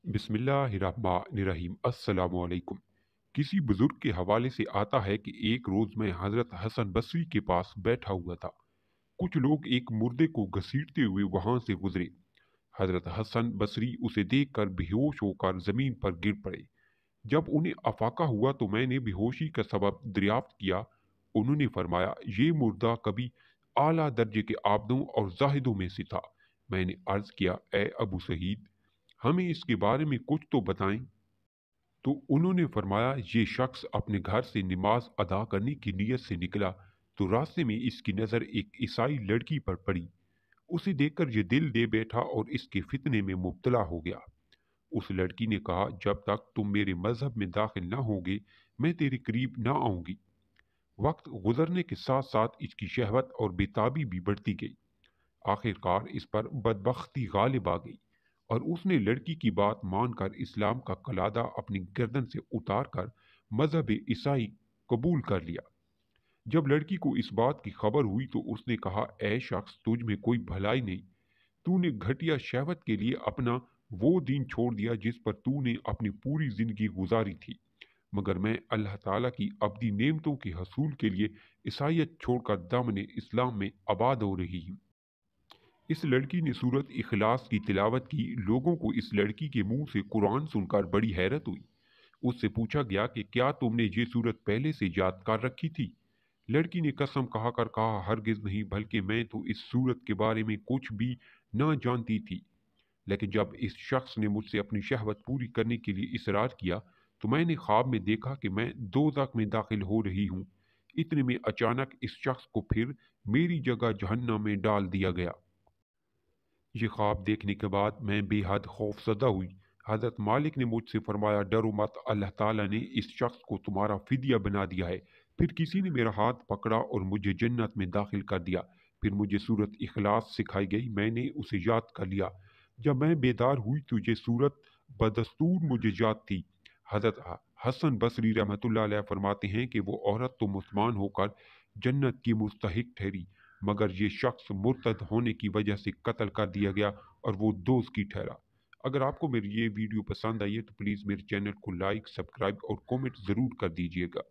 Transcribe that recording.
बिस्मिल्लाहिर्रहमानिर्रहीम। अस्सलामु अलैकुम। किसी बुजुर्ग के हवाले से आता है कि एक रोज मैं हजरत हसन बसरी के पास बैठा हुआ था। कुछ लोग एक मुर्दे को घसीटते हुए वहां से गुजरे। हजरत हसन बसरी उसे देखकर बेहोश होकर जमीन पर गिर पड़े। जब उन्हें अफाका हुआ तो मैंने बेहोशी का सबब दरियाफ्त किया। उन्होंने फरमाया, ये मुर्दा कभी आला दर्जे के आबदों और जाहिदों में से था। मैंने अर्ज किया, ए अबू सहीद, हमें इसके बारे में कुछ तो बताएं। तो उन्होंने फरमाया, ये शख्स अपने घर से नमाज अदा करने की नीयत से निकला तो रास्ते में इसकी नज़र एक ईसाई लड़की पर पड़ी। उसे देखकर ये दिल दे बैठा और इसके फितने में मुब्तला हो गया। उस लड़की ने कहा, जब तक तुम मेरे मजहब में दाखिल ना होगे मैं तेरे करीब ना आऊंगी। वक्त गुजरने के साथ साथ इसकी शहवत और बेताबी भी बढ़ती गई। आखिरकार इस पर बदबख्ती गालिब आ गई और उसने लड़की की बात मानकर इस्लाम का कलादा अपनी गर्दन से उतार कर मजहब ईसाई कबूल कर लिया। जब लड़की को इस बात की खबर हुई तो उसने कहा, ऐ शख्स, तुझ में कोई भलाई नहीं। तूने घटिया शहवत के लिए अपना वो दीन छोड़ दिया जिस पर तूने अपनी पूरी जिंदगी गुजारी थी। मगर मैं अल्लाह ताला की अब्दी नेमतों के हसूल के लिए ईसाइयत छोड़कर दामने इस्लाम में आबाद हो रही हूँ। इस लड़की ने सूरत इखलास की तिलावत की। लोगों को इस लड़की के मुंह से कुरान सुनकर बड़ी हैरत हुई। उससे पूछा गया कि क्या तुमने ये सूरत पहले से याद कर रखी थी। लड़की ने कसम खा कर कहा, हरगिज नहीं, बल्कि मैं तो इस सूरत के बारे में कुछ भी न जानती थी। लेकिन जब इस शख्स ने मुझसे अपनी शहवत पूरी करने के लिए इसरार किया तो मैंने ख्वाब में देखा कि मैं दोज़ख में दाखिल हो रही हूँ। इतने में अचानक इस शख्स को फिर मेरी जगह जहन्नम में डाल दिया गया। ये ख्वाब देखने के बाद मैं बेहद खौफजदा हुई। हज़रत मालिक ने मुझसे फरमाया, डरो मत, अल्लाह ताला ने इस शख्स को तुम्हारा फिदिया बना दिया है। फिर किसी ने मेरा हाथ पकड़ा और मुझे जन्नत में दाखिल कर दिया। फिर मुझे सूरत इखलास सिखाई गई, मैंने उसे याद कर लिया। जब मैं बेदार हुई तो ये सूरत बदस्तूर मुझे याद थी। हज़रत हसन बसरी रहमतुल्लाह अलैह फरमाते हैं कि वो औरत तो मुसलमान होकर जन्नत की मुस्तहिक ठहरी, मगर ये शख्स मुर्तद होने की वजह से कत्ल कर दिया गया और वो दोस्त की ठहरा। अगर आपको मेरी ये वीडियो पसंद आई है तो प्लीज़ मेरे चैनल को लाइक, सब्सक्राइब और कमेंट ज़रूर कर दीजिएगा।